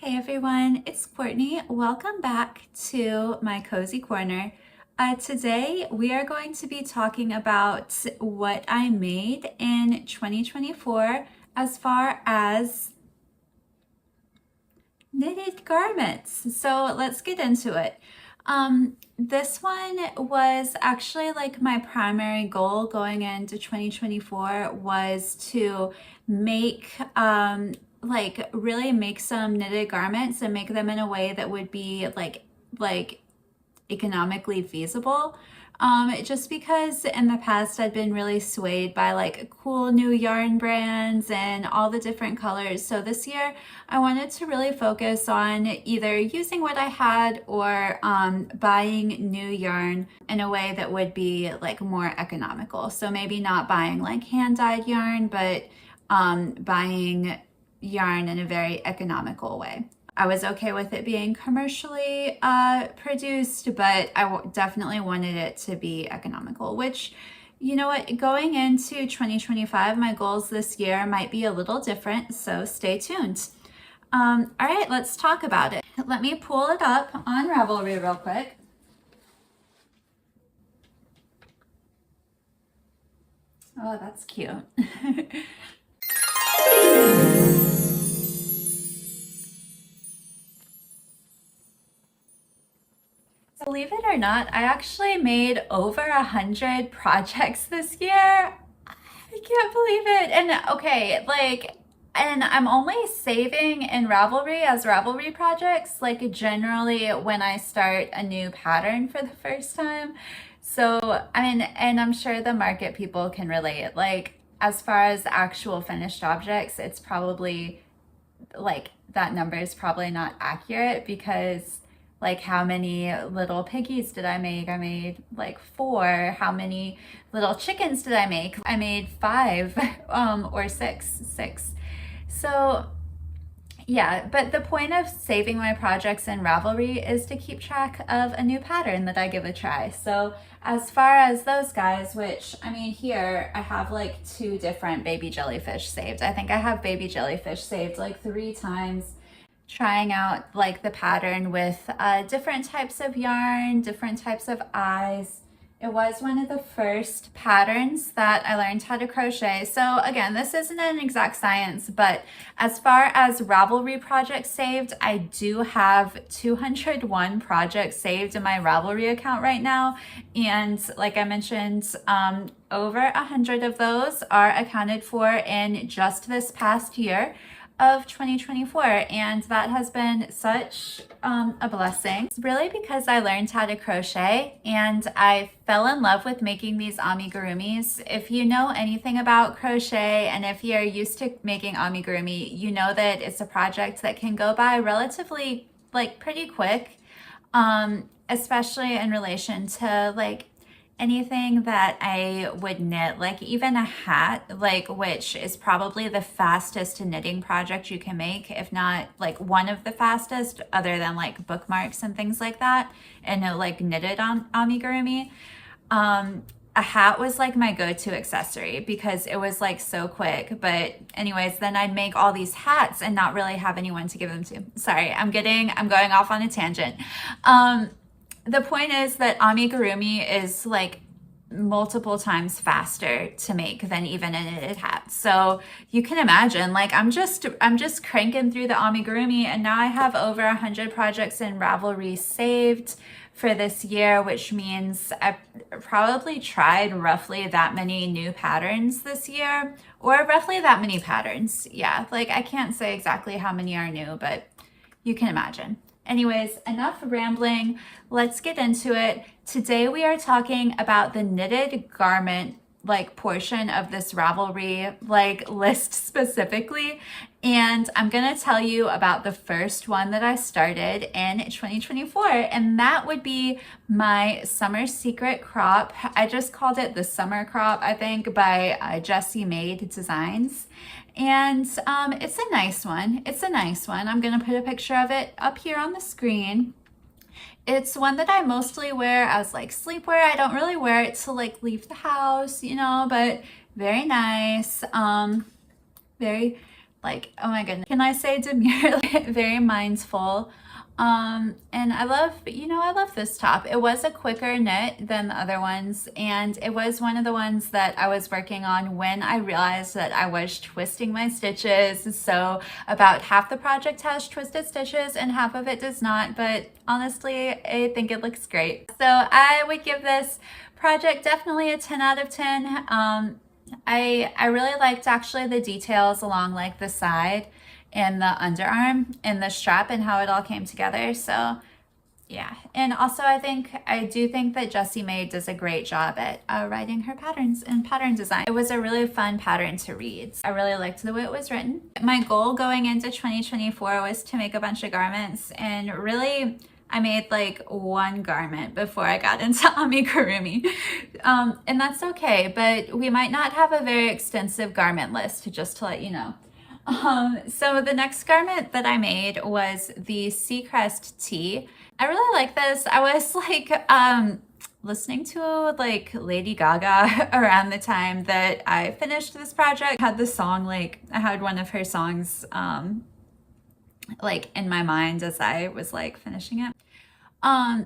Hey everyone, it's Courtney. Welcome back to my cozy corner. Today we are going to be talking about what I made in 2024 as far as knitted garments. So let's get into it. This one was actually like my primary goal going into 2024 was to make like really make some knitted garments and make them in a way that would be like economically feasible. Just because in the past I'd been really swayed by like cool new yarn brands and all the different colors. So this year I wanted to really focus on either using what I had or buying new yarn in a way that would be like more economical. So maybe not buying like hand-dyed yarn, but buying yarn in a very economical way. I was okay with it being commercially produced, but I definitely wanted it to be economical, which, you know what, going into 2025, my goals this year might be a little different, so stay tuned. All right, let's talk about it. Let me pull it up on Ravelry real quick. Oh, that's cute. Believe it or not, I actually made over 100 projects this year. I can't believe it. And okay, and I'm only saving in Ravelry as Ravelry projects, like generally when I start a new pattern for the first time. So, I mean, and I'm sure the market people can relate. Like, as far as actual finished objects, it's probably like that number is probably not accurate because like how many little piggies did I make? I made like 4. How many little chickens did I make? I made 5 or 6. So yeah, but the point of saving my projects in Ravelry is to keep track of a new pattern that I give a try. So as far as those guys, which I mean here I have like 2 different baby jellyfish saved. I think I have baby jellyfish saved like 3 times, trying out like the pattern with different types of yarn, different types of eyes. It was one of the first patterns that I learned how to crochet. So again, this isn't an exact science, but as far as Ravelry projects saved, I do have 201 projects saved in my Ravelry account right now. And like I mentioned, over 100 of those are accounted for in just this past year of 2024, and that has been such a blessing. It's really because I learned how to crochet and I fell in love with making these amigurumis. If you know anything about crochet and if you're used to making amigurumi, you know that it's a project that can go by relatively like pretty quick, especially in relation to like anything that I would knit, like even a hat, like which is probably the fastest knitting project you can make, if not like one of the fastest, other than like bookmarks and things like that, and like knitted on amigurumi. A hat was like my go-to accessory because it was like so quick. But anyways, then I'd make all these hats and not really have anyone to give them to. Sorry, I'm going off on a tangent. The point is that amigurumi is like multiple times faster to make than even a knitted hat. So you can imagine, like I'm just cranking through the amigurumi, and now I have over 100 projects in Ravelry saved for this year, which means I probably tried roughly that many new patterns this year, or roughly that many patterns. Yeah, like I can't say exactly how many are new, but you can imagine. Anyways, enough rambling. Let's get into it. Today we are talking about the knitted garment like portion of this Ravelry like list specifically, and I'm gonna tell you about the first one that I started in 2024, and that would be my summer secret crop. I just called it the summer crop, I think, by Jessie Maed Designs. And it's a nice one. It's a nice one. I'm gonna put a picture of it up here on the screen. It's one that I mostly wear as like sleepwear. I don't really wear it to like leave the house, you know, but very nice. Very Like, oh my goodness. Can I say demure? Very mindful. And I love, I love this top. It was a quicker knit than the other ones, and it was one of the ones that I was working on when I realized that I was twisting my stitches. So about half the project has twisted stitches and half of it does not, but honestly, I think it looks great. So I would give this project definitely a 10 out of 10. I really liked actually the details along like the side and the underarm and the strap and how it all came together. So yeah, and also I do think that Jessie Maed does a great job at writing her patterns and pattern design. It was a really fun pattern to read. I really liked the way it was written. My goal going into 2024 was to make a bunch of garments, and really I made like one garment before I got into amigurumi. And that's okay, but we might not have a very extensive garment list, just to let you know. So the next garment that I made was the Seacrest tee. I really like this. I was like listening to like Lady Gaga around the time that I finished this project. I had the song, like I had one of her songs like in my mind as I was like finishing it.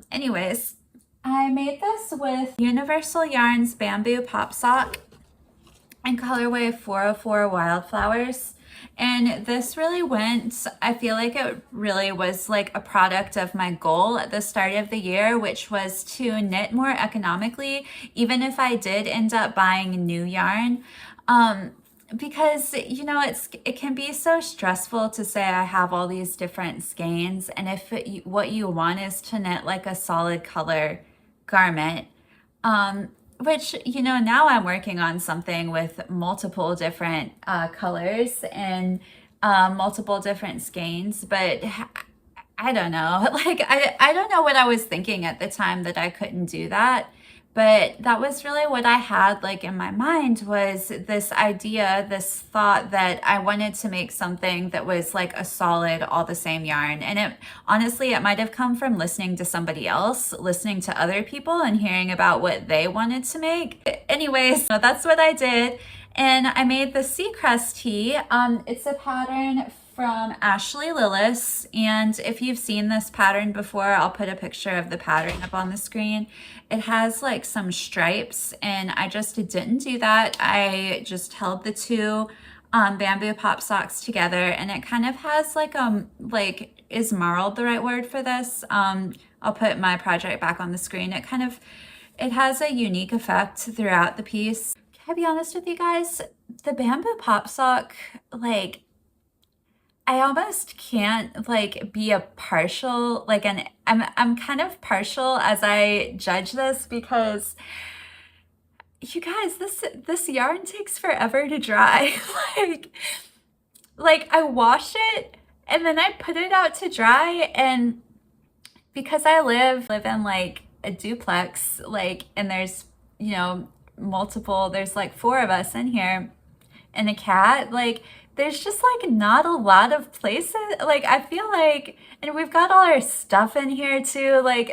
Anyways, I made this with Universal Yarns Bamboo Pop Sock in colorway 404 Wildflowers. And this really went, I feel like it really was like a product of my goal at the start of the year, which was to knit more economically, even if I did end up buying new yarn. Because it can be so stressful to say I have all these different skeins, and if what you want is to knit like a solid color garment, which now I'm working on something with multiple different colors and multiple different skeins, but I don't know, like I don't know what I was thinking at the time that I couldn't do that. But that was really what I had like in my mind, was this idea, this thought that I wanted to make something that was like a solid, all the same yarn. And it honestly, it might have come from listening to somebody else, listening to other people and hearing about what they wanted to make. Anyways, so that's what I did. And I made the Seacrest tee. It's a pattern from Ashley Lillis, and if you've seen this pattern before, I'll put a picture of the pattern up on the screen. It has like some stripes, and I just didn't do that. I just held the two bamboo pop socks together, and it kind of has like is marled the right word for this? I'll put my project back on the screen. It has a unique effect throughout the piece. Can I be honest with you guys? The bamboo pop sock, like, I almost can't like be a partial, like I'm kind of partial as I judge this, because you guys, this yarn takes forever to dry. like I wash it and then I put it out to dry, and because I live in like a duplex, like, and there's there's like 4 of us in here and a cat, like there's just like not a lot of places. Like I feel like, and we've got all our stuff in here too, like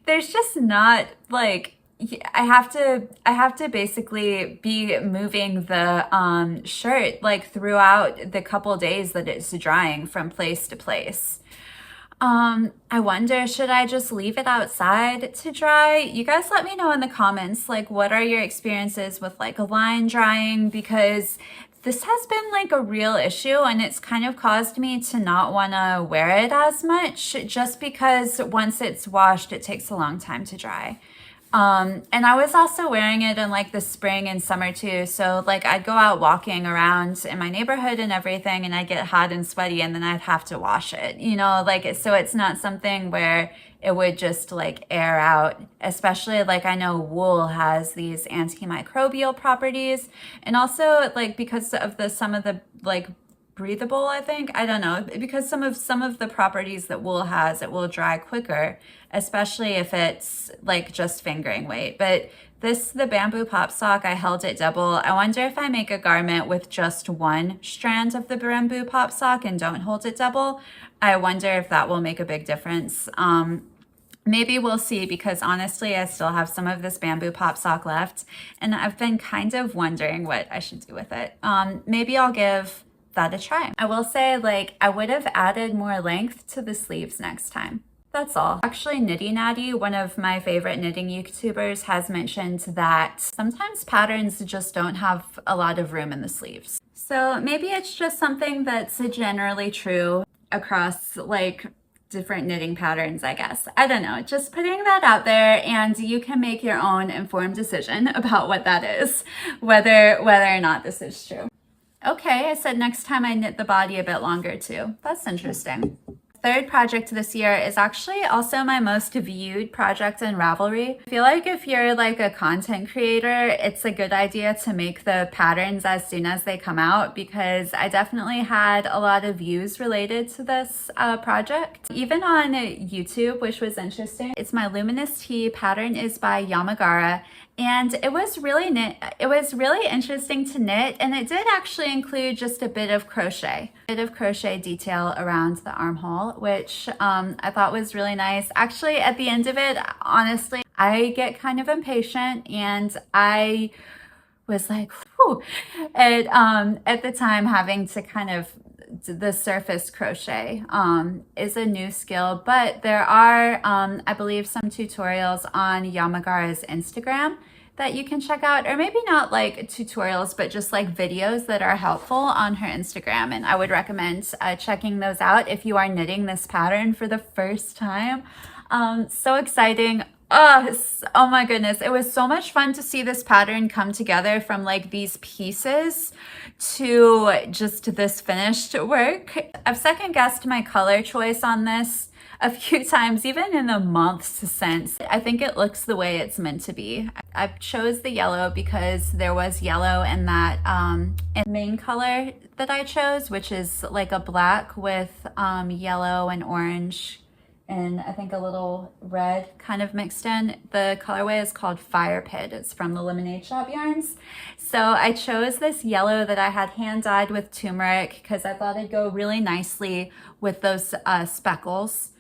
there's just not like, I have to basically be moving the shirt like throughout the couple days that it's drying from place to place. I wonder, should I just leave it outside to dry? You guys let me know in the comments, like, what are your experiences with like line drying? Because this has been like a real issue, and it's kind of caused me to not want to wear it as much, just because once it's washed, it takes a long time to dry. And I was also wearing it in like the spring and summer too. So like I'd go out walking around in my neighborhood and everything, and I'd get hot and sweaty, and then I'd have to wash it, like, so it's not something where it would just like air out, especially like I know wool has these antimicrobial properties, and also like because of some of the like breathable, I think, I don't know, because some of the properties that wool has, it will dry quicker, especially if it's like just fingering weight. But the bamboo pop sock, I held it double. I wonder if I make a garment with just one strand of the bamboo pop sock and don't hold it double, I wonder if that will make a big difference. Maybe we'll see, because honestly, I still have some of this bamboo pop sock left, and I've been kind of wondering what I should do with it. Maybe I'll give that a try. I will say, like, I would have added more length to the sleeves next time. That's all. Actually, Nitty Natty, one of my favorite knitting YouTubers, has mentioned that sometimes patterns just don't have a lot of room in the sleeves. So maybe it's just something that's generally true across like different knitting patterns, I guess. I don't know, just putting that out there, and you can make your own informed decision about what that is, whether or not this is true. Okay, I said next time I knit the body a bit longer too. That's interesting. Third project this year is actually also my most viewed project in Ravelry. I feel like if you're like a content creator, it's a good idea to make the patterns as soon as they come out, because I definitely had a lot of views related to this project. Even on YouTube, which was interesting. It's my Luminos Tee, pattern is by Yamagara. And it was really interesting to knit, and it did actually include just a bit of crochet detail around the armhole, which I thought was really nice. Actually, at the end of it, honestly, I get kind of impatient, and I was like, whew, at the time having to kind of the surface crochet is a new skill, but there are I believe some tutorials on Yamagara's Instagram that you can check out, or maybe not like tutorials, but just like videos that are helpful on her Instagram, and I would recommend checking those out if you are knitting this pattern for the first time. So exciting. Oh my goodness, it was so much fun to see this pattern come together from like these pieces to just this finished work. I've second guessed my color choice on this a few times, even in the months since. I think it looks the way it's meant to be. I chose the yellow because there was yellow in that main color that I chose, which is like a black with yellow and orange, and I think a little red kind of mixed in. The colorway is called Fire Pit. It's from the Lemonade Shop yarns. So I chose this yellow that I had hand dyed with turmeric because I thought it'd go really nicely with those speckles.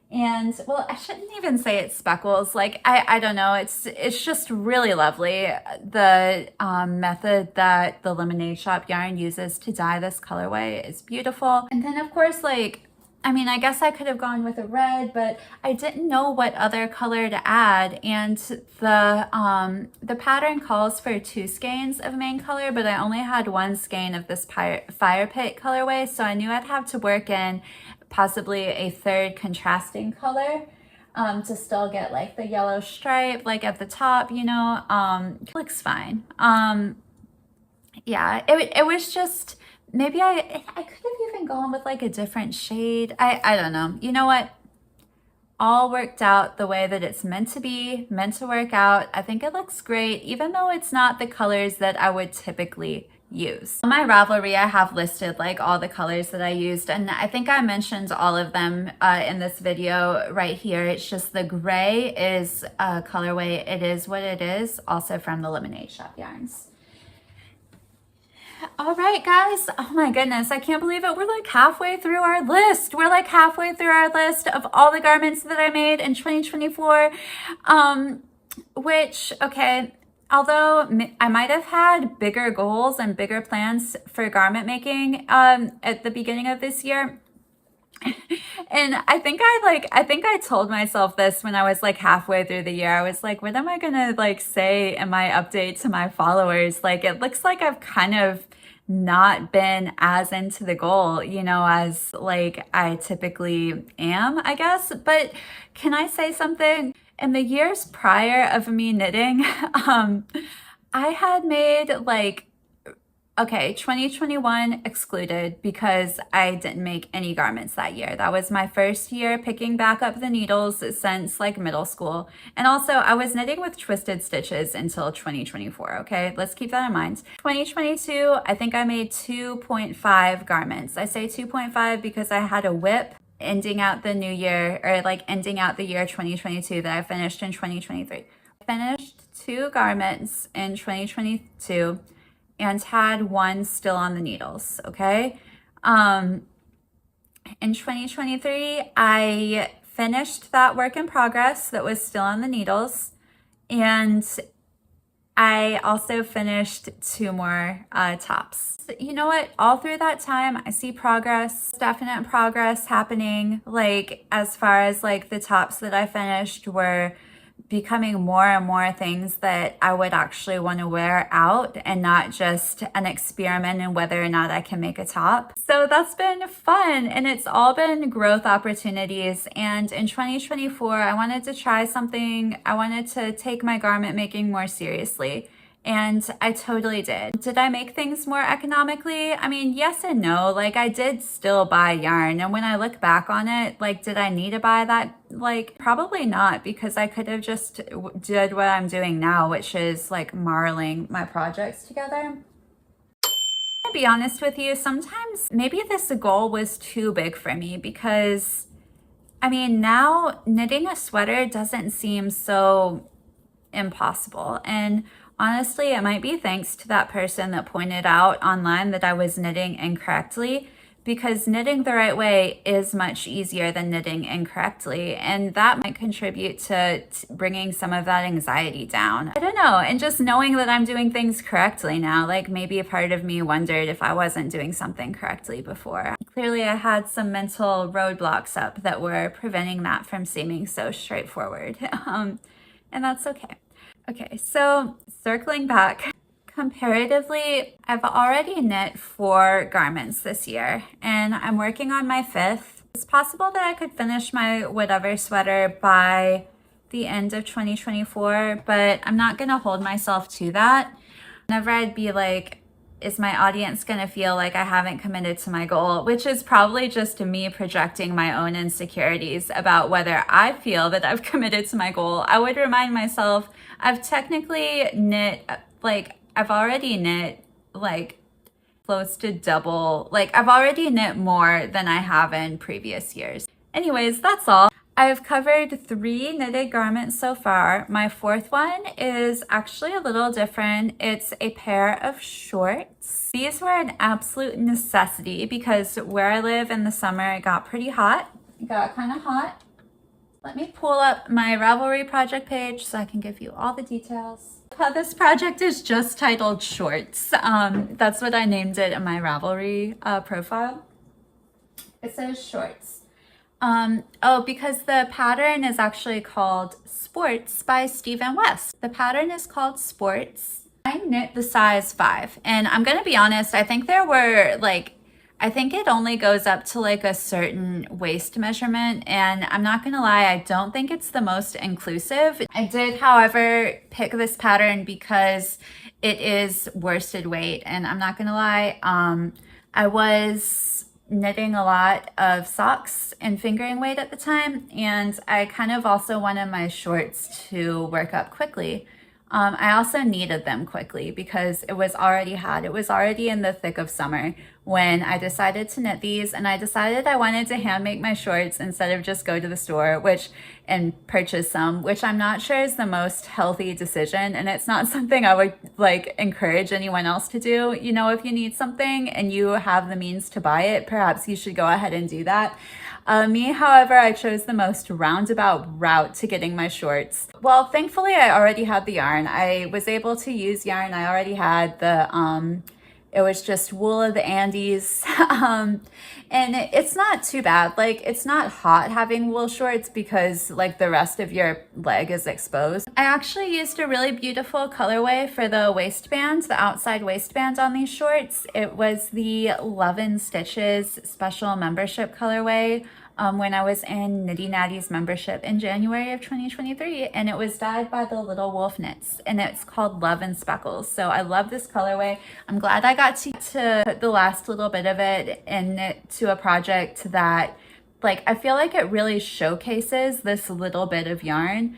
And well, I shouldn't even say it's speckles. Like, I don't know. It's just really lovely. The method that the Lemonade Shop yarn uses to dye this colorway is beautiful. And then of course, like, I mean, I guess I could have gone with a red, but I didn't know what other color to add. And the pattern calls for 2 skeins of main color, but I only had 1 skein of this Fire Pit colorway. So I knew I'd have to work in possibly a 3rd contrasting color to still get like the yellow stripe like at the top, you know. Looks fine. Yeah, it was just, maybe I could have even gone with like a different shade. I don't know. You know what? All worked out the way that it's meant to be, meant to work out. I think it looks great, even though it's not the colors that I would typically use. On my Ravelry, I have listed like all the colors that I used, and I think I mentioned all of them in this video right here. It's just the gray is a colorway. It is what it is, also from the Lemonade Shop yarns. All right, guys. Oh my goodness, I can't believe it. We're like halfway through our list. We're like halfway through our list of all the garments that I made in 2024, which, okay, although I might have had bigger goals and bigger plans for garment making at the beginning of this year, and I think I told myself this when I was like halfway through the year. I was like, what am I gonna like say in my update to my followers? Like, it looks like I've kind of not been as into the goal, you know, as like I typically am, I guess. But can I say something? In the years prior of me knitting, I had made like, okay, 2021 excluded because I didn't make any garments that year. That was my first year picking back up the needles since like middle school. And also I was knitting with twisted stitches until 2024, okay? Let's keep that in mind. 2022, I think I made 2.5 garments. I say 2.5 because I had a whip ending out the new year, or like ending out the year 2022 that I finished in 2023. I finished 2 garments in 2022 and had 1 still on the needles, okay? In 2023, I finished that work in progress that was still on the needles, and I also finished 2 more tops. You know what? All through that time, I see progress, definite progress happening. Like as far as like the tops that I finished were becoming more and more things that I would actually want to wear out and not just an experiment in whether or not I can make a top. So that's been fun, and it's all been growth opportunities. And in 2024, I wanted to try something. I wanted to take my garment making more seriously. And I totally did. Did I make things more economically? I mean, yes and no. Like, I did still buy yarn. And when I look back on it, like, did I need to buy that? Like, probably not, because I could have just did what I'm doing now, which is like marling my projects together. To be honest with you, sometimes maybe this goal was too big for me, because I mean, now knitting a sweater doesn't seem so impossible. And honestly, it might be thanks to that person that pointed out online that I was knitting incorrectly, because knitting the right way is much easier than knitting incorrectly. And that might contribute to bringing some of that anxiety down. I don't know. And just knowing that I'm doing things correctly now, like maybe a part of me wondered if I wasn't doing something correctly before. Clearly, I had some mental roadblocks up that were preventing that from seeming so straightforward. And that's okay. Okay, so circling back, comparatively, I've already knit 4 garments this year, and I'm working on my 5th. It's possible that I could finish my whatever sweater by the end of 2024, but I'm not gonna hold myself to that. Whenever I'd be like, is my audience gonna feel like I haven't committed to my goal, which is probably just me projecting my own insecurities about whether I feel that I've committed to my goal. I would remind myself, I've technically knit, like, I've already knit like close to double, like I've already knit more than I have in previous years. Anyways, that's all. I've covered 3 knitted garments so far. My 4th one is actually a little different. It's a pair of shorts. These were an absolute necessity because where I live in the summer, it got pretty hot. It got kind of hot. Let me pull up my Ravelry project page so I can give you all the details. This project is just titled Shorts. That's what I named it in my Ravelry profile. It says Shorts. Oh, because the pattern is actually called Sports by Stephen West. The pattern is called Sports. I knit the size 5, and I'm gonna be honest, I think there were like, I think it only goes up to like a certain waist measurement, and I'm not gonna lie, I don't think it's the most inclusive. I did, however, pick this pattern because it is worsted weight, and I'm not gonna lie, I was knitting a lot of socks and fingering weight at the time, and I kind of also wanted my shorts to work up quickly. I also needed them quickly because it was already hot. It was already in the thick of summer when I decided to knit these, and I decided I wanted to hand make my shorts instead of just go to the store and purchase some, which I'm not sure is the most healthy decision, and it's not something I would like encourage anyone else to do. You know, if you need something and you have the means to buy it, perhaps you should go ahead and do that. Me, however, I chose the most roundabout route to getting my shorts. Well, thankfully, I already had the yarn. I was able to use yarn. I already had the, it was just wool of the Andes. And it's not too bad. Like, it's not hot having wool shorts because like the rest of your leg is exposed. I actually used a really beautiful colorway for the waistband, the outside waistband on these shorts. It was the Love and Stitches special membership colorway when I was in Knitty Natty's membership in January of 2023, and it was dyed by the Little Wolf Knits, and it's called Love and Speckles. So I love this colorway. I'm glad I got to put the last little bit of it in it to a project that, like, I feel like it really showcases this little bit of yarn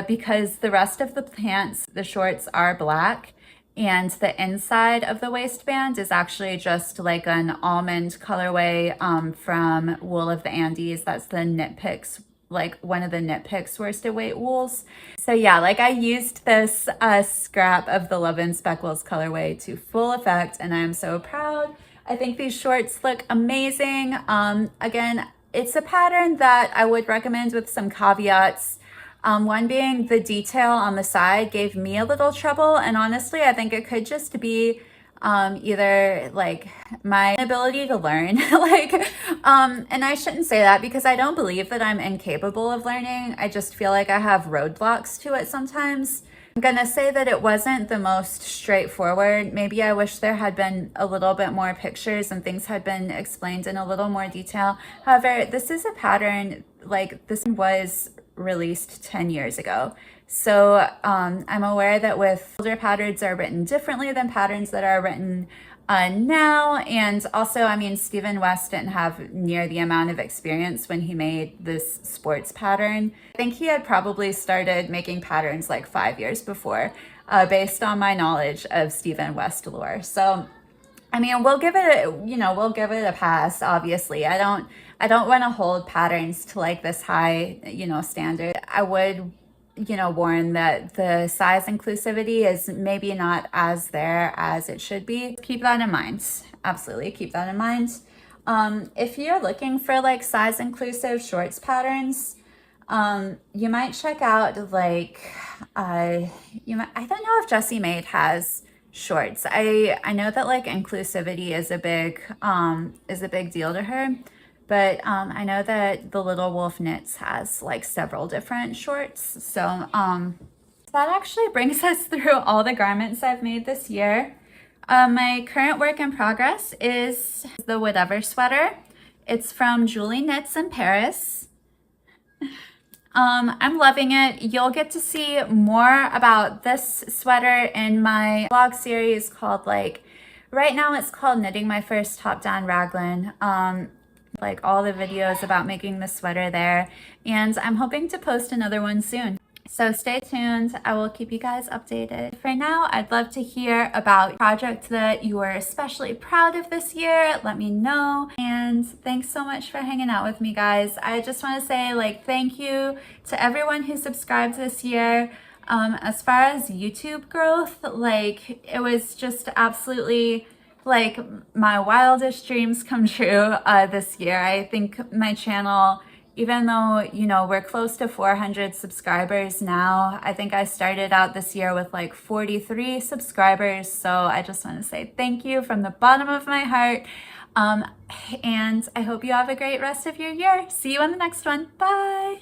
because the rest of the pants, the shorts, are black, and the inside of the waistband is actually just like an almond colorway from Wool of the Andes. That's the Knit Picks, like one of the Knit Picks worsted weight wools. So yeah, like I used this scrap of the Love and Speckles colorway to full effect, and I'm so proud. I think these shorts look amazing. Again, it's a pattern that I would recommend with some caveats. One being the detail on the side gave me a little trouble, and honestly, I think it could just be either like my inability to learn, like, and I shouldn't say that because I don't believe that I'm incapable of learning. I just feel like I have roadblocks to it sometimes. I'm gonna say that it wasn't the most straightforward. Maybe I wish there had been a little bit more pictures and things had been explained in a little more detail. However, this is a pattern, like this was released 10 years ago. So I'm aware that with older patterns are written differently than patterns that are written now. And also, I mean, Stephen West didn't have near the amount of experience when he made this sports pattern. I think he had probably started making patterns like 5 years before, based on my knowledge of Stephen West lore. So, I mean, we'll give it, we'll give it a pass, obviously. I don't want to hold patterns to like this high, standard. I would, warn that the size inclusivity is maybe not as there as it should be. Keep that in mind. Absolutely, keep that in mind. If you're looking for like size inclusive shorts patterns, you might check out like, I don't know if Jessie Maed has shorts. I know that like inclusivity is a big deal to her, but I know that the Little Wolf Knits has like several different shorts. So that actually brings us through all the garments I've made this year. My current work in progress is the Whatever sweater. It's from Julie Knits in Paris. I'm loving it. You'll get to see more about this sweater in my vlog series called right now it's called Knitting My First Top-Down Raglan. Like all the videos about making the sweater there, and I'm hoping to post another one soon. So stay tuned. I will keep you guys updated. For now, I'd love to hear about projects that you are especially proud of this year. Let me know. And thanks so much for hanging out with me, guys. I just want to say thank you to everyone who subscribed this year. As far as YouTube growth, it was just absolutely my wildest dreams come true this year. I think my channel, even though, we're close to 400 subscribers now, I think I started out this year with 43 subscribers. So I just want to say thank you from the bottom of my heart. And I hope you have a great rest of your year. See you in the next one. Bye.